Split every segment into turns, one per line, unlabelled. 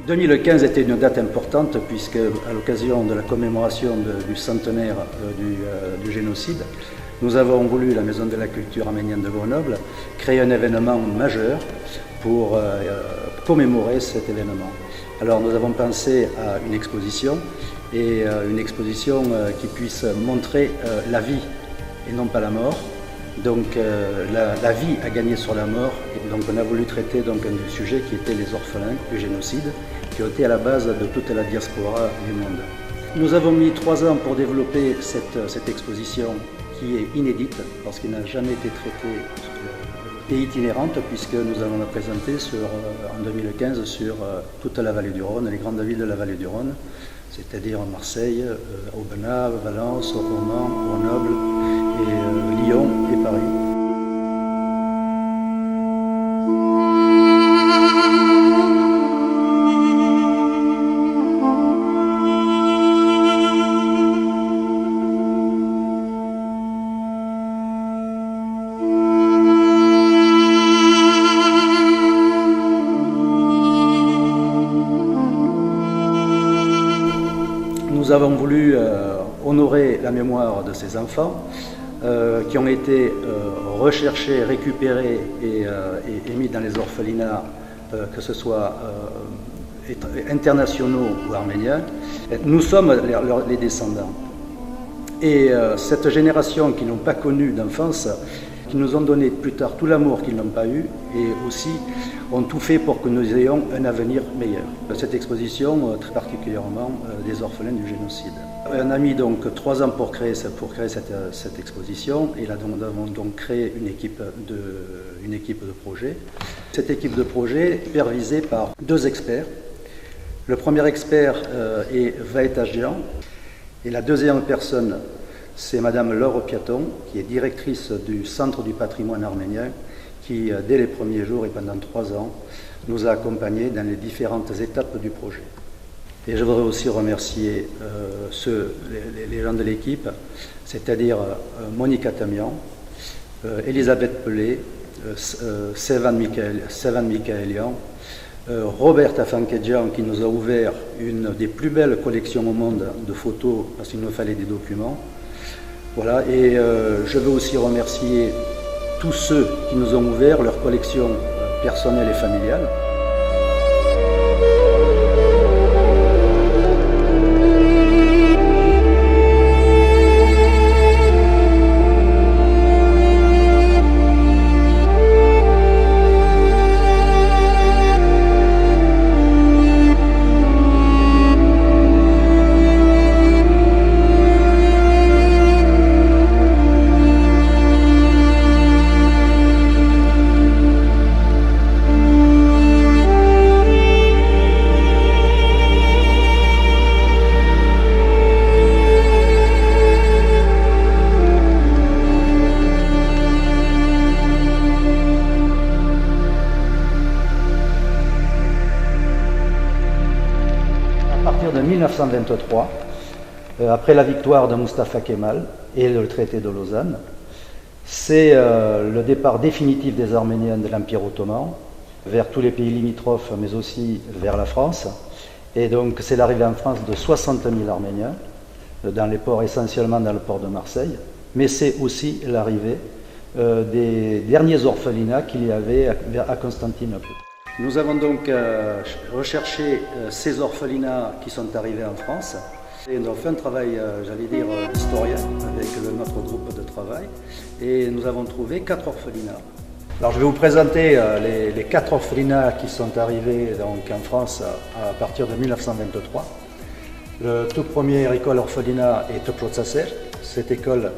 2015 était une date importante puisque, à l'occasion de la commémoration du centenaire du génocide, nous avons voulu, la Maison de la Culture arménienne de Grenoble, créer un événement majeur pour commémorer cet événement. Alors nous avons pensé à une exposition, et une exposition qui puisse montrer la vie et non pas la mort. Donc la vie a gagné sur la mort, et donc on a voulu traiter donc un sujet qui était les orphelins du génocide, qui ont été à la base de toute la diaspora du monde. Nous avons mis 3 ans pour développer cette exposition qui est inédite, parce qu'elle n'a jamais été traitée et itinérante, puisque nous allons la présenter en 2015 sur toute la vallée du Rhône, les grandes villes de la vallée du Rhône, c'est-à-dire Marseille, Aubenas, Valence, Romans, Grenoble, et Lyon et Paris. Nous avons voulu honorer la mémoire de ces enfants qui ont été recherchés, récupérés et mis dans les orphelinats, que ce soit internationaux ou arméniens. Nous sommes les descendants. Et cette génération qui n'ont pas connu d'enfance, qui nous ont donné plus tard tout l'amour qu'ils n'ont pas eu, et aussi ont tout fait pour que nous ayons un avenir meilleur. Cette exposition, très particulièrement des orphelins du génocide. On a mis donc 3 ans pour créer cette exposition, et là nous avons donc créé une équipe de projet. Cette équipe de projet est supervisée par 2 experts. Le premier expert est Vahet Ashjian, et la deuxième personne, c'est Madame Laure Piaton, qui est directrice du Centre du patrimoine arménien, qui, dès les premiers jours et pendant 3 ans, nous a accompagnés dans les différentes étapes du projet. Et je voudrais aussi remercier les gens de l'équipe, c'est-à-dire Monica Tamian, Elisabeth Pelé, Sevan Mikaelian, Robert Afankedjian, qui nous a ouvert une des plus belles collections au monde de photos, parce qu'il nous fallait des documents. Voilà, et je veux aussi remercier tous ceux qui nous ont ouvert leur collection personnelle et familiale. De 1923, après la victoire de Mustafa Kemal et le traité de Lausanne, c'est le départ définitif des Arméniens de l'Empire ottoman vers tous les pays limitrophes, mais aussi vers la France. Et donc c'est l'arrivée en France de 60 000 Arméniens, dans les ports, essentiellement dans le port de Marseille, mais c'est aussi l'arrivée des derniers orphelinats qu'il y avait à Constantinople. Nous avons donc recherché ces orphelinats qui sont arrivés en France, et nous avons fait un travail, j'allais dire, historien avec notre groupe de travail, et nous avons trouvé 4 orphelinats. Alors je vais vous présenter les 4 orphelinats qui sont arrivés donc, en France à partir de 1923. Le tout premier école orphelinat est Toplotsaser. Cette école,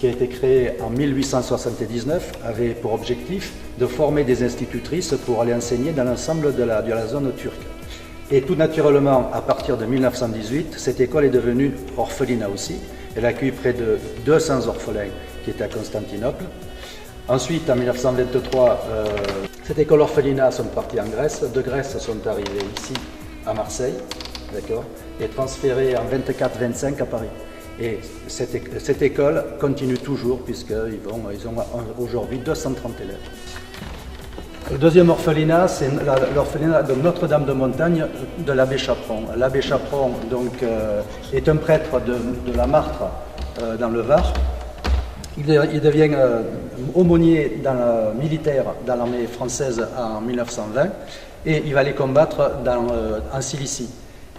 qui a été créée en 1879, avait pour objectif de former des institutrices pour aller enseigner dans l'ensemble de la zone turque. Et tout naturellement, à partir de 1918, cette école est devenue orphelinat aussi. Elle accueille près de 200 orphelins qui étaient à Constantinople. Ensuite, en 1923, cette école orphelinat sont partis en Grèce. De Grèce sont arrivés ici, à Marseille, d'accord, et transférés en 24-25 à Paris. Et cette école continue toujours, puisqu'ils ont aujourd'hui 230 élèves. Le deuxième orphelinat, c'est l'orphelinat de Notre-Dame de Montagne de l'abbé Chaperon. L'abbé Chaperon donc, est un prêtre de la Martre dans le Var. Il devient aumônier militaire dans l'armée française en 1920 et il va aller combattre en Cilicie.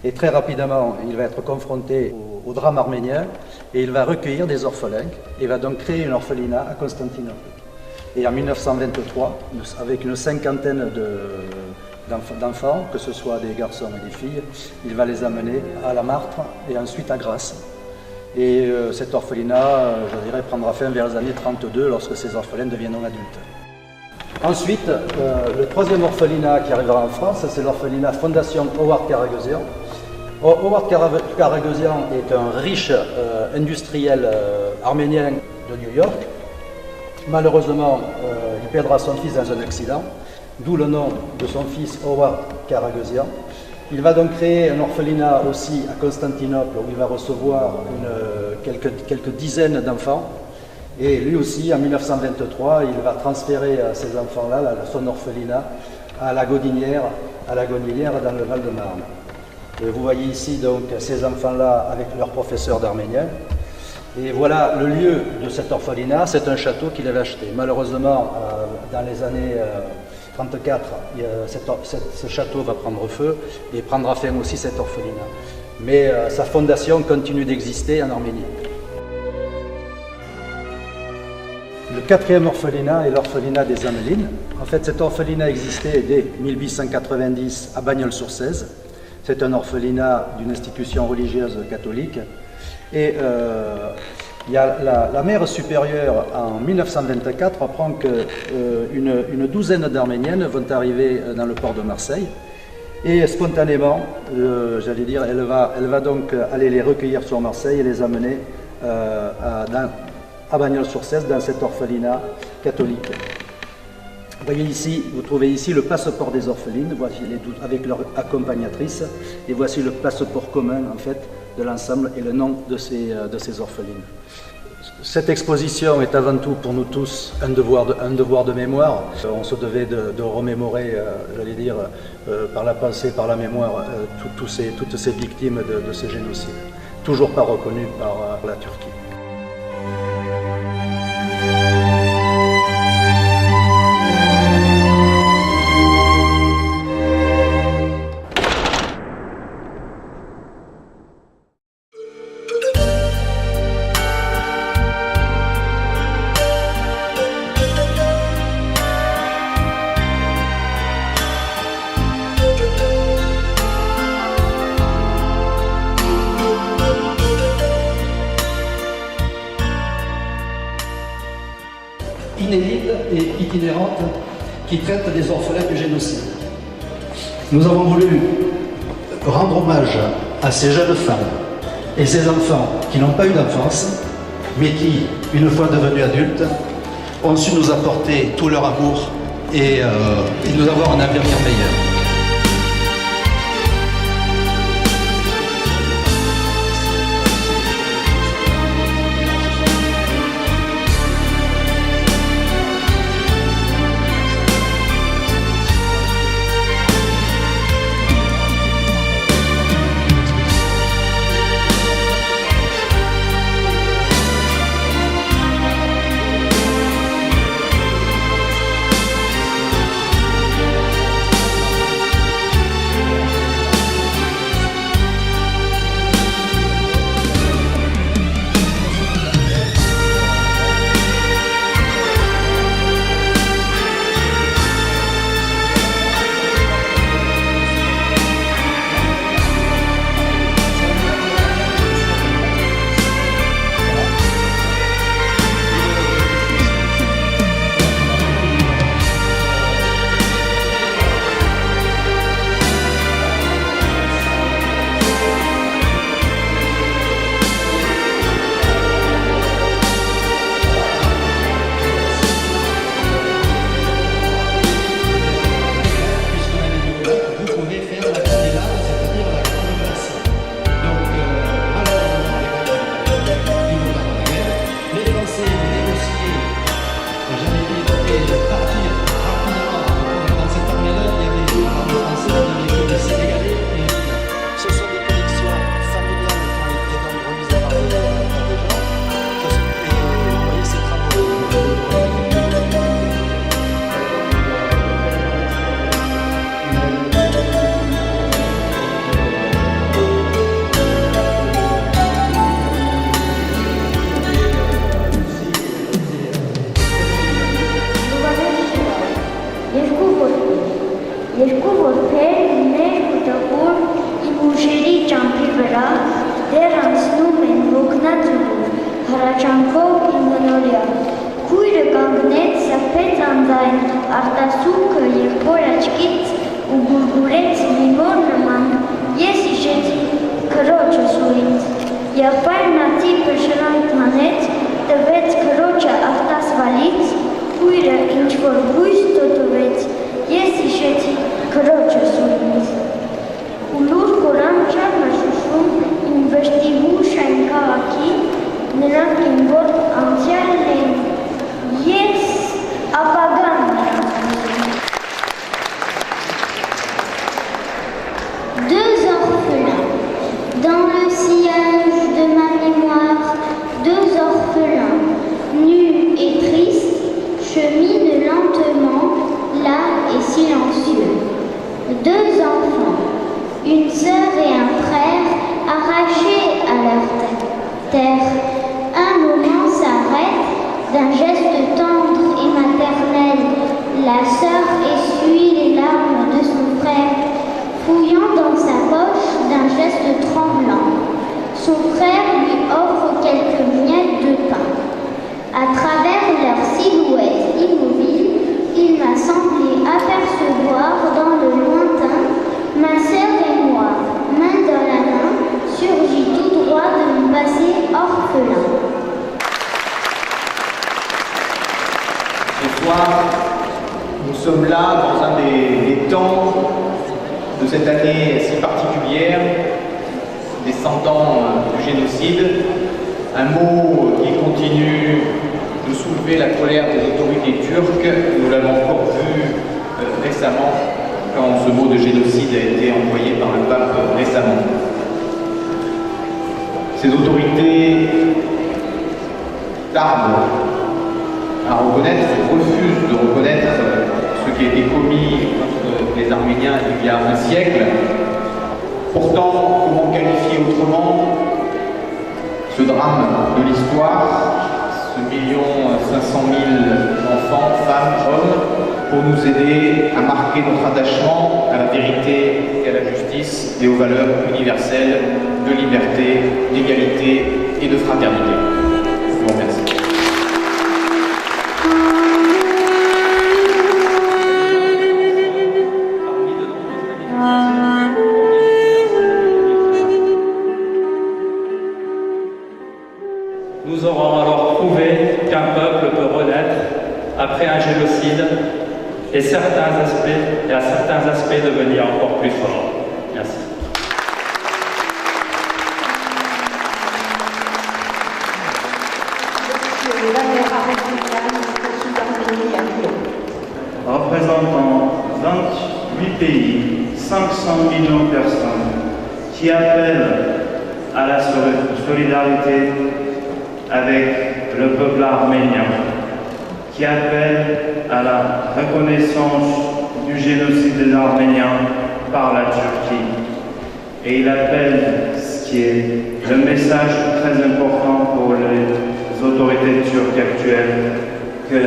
Et très rapidement, il va être confronté au drame arménien et il va recueillir des orphelins et va donc créer un orphelinat à Constantinople. Et en 1923, avec une cinquantaine d'enfants, que ce soit des garçons et des filles, il va les amener à la Martre et ensuite à Grasse. Et cet orphelinat, je dirais, prendra fin vers les années 32 lorsque ces orphelins deviendront adultes. Ensuite, le troisième orphelinat qui arrivera en France, c'est l'orphelinat Fondation Howard Karagusian. Howard Karagusian est un riche industriel arménien de New York. Malheureusement, il perdra son fils dans un accident, d'où le nom de son fils Howard Karagusian. Il va donc créer un orphelinat aussi à Constantinople où il va recevoir quelques dizaines d'enfants. Et lui aussi, en 1923, il va transférer ces enfants-là, son orphelinat, à la Godinière dans le Val-de-Marne. Et vous voyez ici donc ces enfants-là avec leur professeur d'arménien. Et voilà le lieu de cet orphelinat, c'est un château qu'il avait acheté. Malheureusement, dans les années 1934, ce château va prendre feu et prendra fin aussi cet orphelinat. Mais sa fondation continue d'exister en Arménie. Le quatrième orphelinat est l'orphelinat des Amelines. En fait, cet orphelinat existait dès 1890 à Bagnols-sur-Cèze. C'est un orphelinat d'une institution religieuse catholique. Et il y a la mère supérieure en 1924 apprend qu'une douzaine d'Arméniennes vont arriver dans le port de Marseille. Et spontanément, j'allais dire, elle va donc aller les recueillir sur Marseille et les amener à Bagnols-sur-Cèze dans cet orphelinat catholique. Vous voyez ici, vous trouvez ici le passeport des orphelines, voici avec leur accompagnatrice, et voici le passeport commun en fait de l'ensemble et le nom de ces orphelines. Cette exposition est avant tout pour nous tous un devoir de mémoire. On se devait de remémorer, j'allais dire, par la pensée, par la mémoire, toutes ces victimes de ce génocide, toujours pas reconnues par la Turquie. Inédite et itinérante qui traite des orphelins du génocide. Nous avons voulu rendre hommage à ces jeunes femmes et ces enfants qui n'ont pas eu d'enfance, mais qui, une fois devenus adultes, ont su nous apporter tout leur amour et nous avoir un avenir meilleur.
վրա դեռ անցնում են ոգնածուով, հառաչանքով իննորյա։ Քույրը կանգնեց, սրբեց անձայն արտասուքը և որ աչքից ու գուրգուրեց մի մոր նման, ես հիշեցի քրոջս ու ինձ։ Եղբայրն ածիպը շրանք հանեց, տվեց քրոջը արտասվալից, քույրը ինչ-որ գույս ծոտվեց, ես հիշեցի քրոջս ու ինձ։ Ու լուր կորան չարն աշուշում իմ վշտիվուշ այն քաղաքի, նրանք իմ որ անցյալն են, ես ապագան նրանք։
Deux orphelins. Dans le sillage de ma mémoire, deux orphelins, nus et tristes, cheminent lentement, là et silencieux. Deux enfants, une sœur et un frère, arrachés à leur terre. Un moment s'arrête, d'un geste tendre et maternel, la sœur essuie les larmes de son frère, fouillant dans sa poche d'un geste tremblant. Son frère lui offre quelques miettes de pain. À travers leur silhouette immobile, il m'a semblé apercevoir dans le lointain ma sœur et moi, main dans la main, surgit tout droit de mon passé orphelin.
Ce soir, nous sommes là dans un des temps de cette année si particulière, descendant du génocide, un mot qui continue de soulever la colère des autorités turques. Nous l'avons encore vu récemment, quand ce mot de génocide a été envoyé par le pape récemment. Ces autorités tardent à reconnaître, refusent de reconnaître ce qui a été commis contre les Arméniens il y a un siècle. Pourtant, comment qualifier autrement ce drame de l'histoire, ce 1,5 million enfants, femmes, hommes, pour nous aider à marquer notre attachement à la vérité et à la justice et aux valeurs universelles de liberté, d'égalité et de fraternité. Je vous remercie.
Nous aurons alors prouvé qu'un peuple peut renaître après un génocide et à certains aspects devenir encore plus fort. Merci.
Représentant 28 pays, 500 millions de personnes, qui appellent à la solidarité avec le peuple arménien, qui appelle à la reconnaissance du génocide des Arméniens par la Turquie. Et il appelle, ce qui est le message très important pour les autorités turques actuelles, que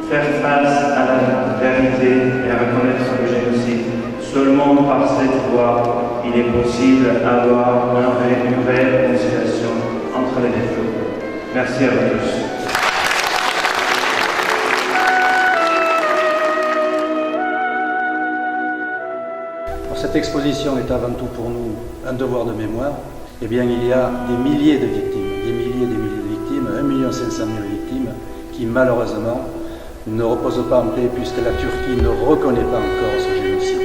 faire face à la vérité et reconnaître le génocide, seulement par cette voie, il est possible d'avoir une vraie conciliation entre les deux peuples. Merci à vous tous.
Cette exposition est avant tout pour nous un devoir de mémoire. Eh bien, il y a des milliers de victimes, des milliers de victimes, 1 500 000 victimes, qui malheureusement ne reposent pas en paix puisque la Turquie ne reconnaît pas encore ce génocide.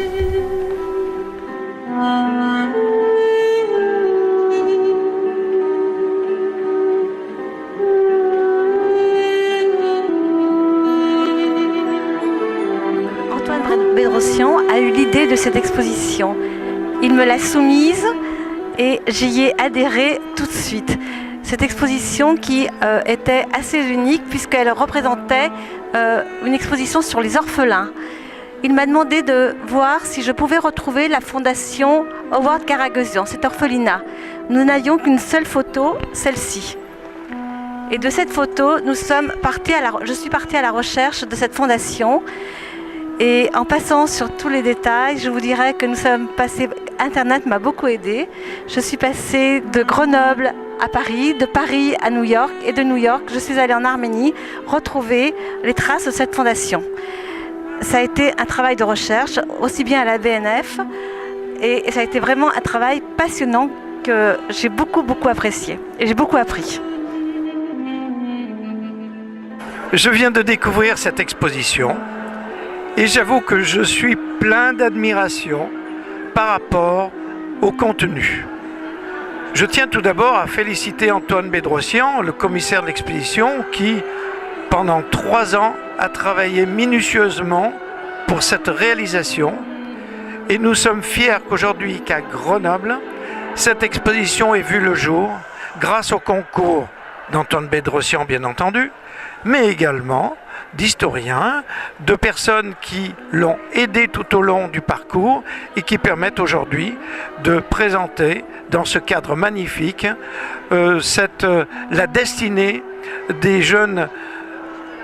Antoine Bedrosian a eu l'idée de cette exposition. Il me l'a soumise et j'y ai adhéré tout de suite. Cette exposition qui était assez unique puisqu'elle représentait une exposition sur les orphelins. Il m'a demandé de voir si je pouvais retrouver la fondation Howard Karagosian, cet orphelinat. Nous n'avions qu'une seule photo, celle-ci. Et de cette photo, je suis partie à la recherche de cette fondation. Et en passant sur tous les détails, je vous dirais que nous sommes passés Internet m'a beaucoup aidée. Je suis passée de Grenoble à Paris, de Paris à New York, et de New York, je suis allée en Arménie retrouver les traces de cette fondation. Ça a été un travail de recherche, aussi bien à la BNF, et ça a été vraiment un travail passionnant que j'ai beaucoup apprécié, et j'ai beaucoup appris.
Je viens de découvrir cette exposition, et j'avoue que je suis plein d'admiration par rapport au contenu. Je tiens tout d'abord à féliciter Antoine Bedrossian, le commissaire de l'expédition, qui, pendant 3 ans, a travaillé minutieusement pour cette réalisation. Et nous sommes fiers qu'aujourd'hui, qu'à Grenoble, cette exposition ait vu le jour, grâce au concours d'Antoine Bedrossian, bien entendu, mais également d'historiens, de personnes qui l'ont aidé tout au long du parcours et qui permettent aujourd'hui de présenter dans ce cadre magnifique la destinée des jeunes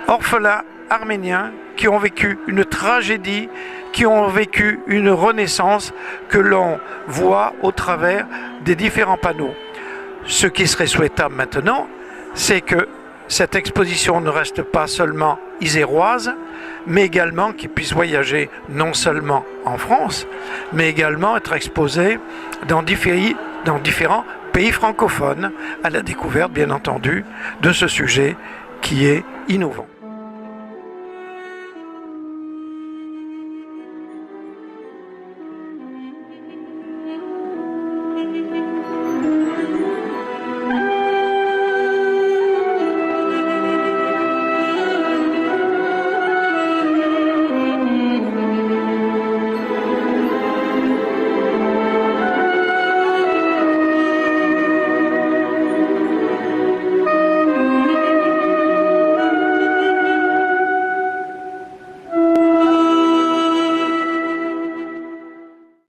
orphelins arméniens qui ont vécu une tragédie, qui ont vécu une renaissance que l'on voit au travers des différents panneaux. Ce qui serait souhaitable maintenant, c'est que cette exposition ne reste pas seulement iséroise, mais également qu'il puisse voyager non seulement en France, mais également être exposé dans différents pays francophones, à la découverte, bien entendu, de ce sujet qui est innovant.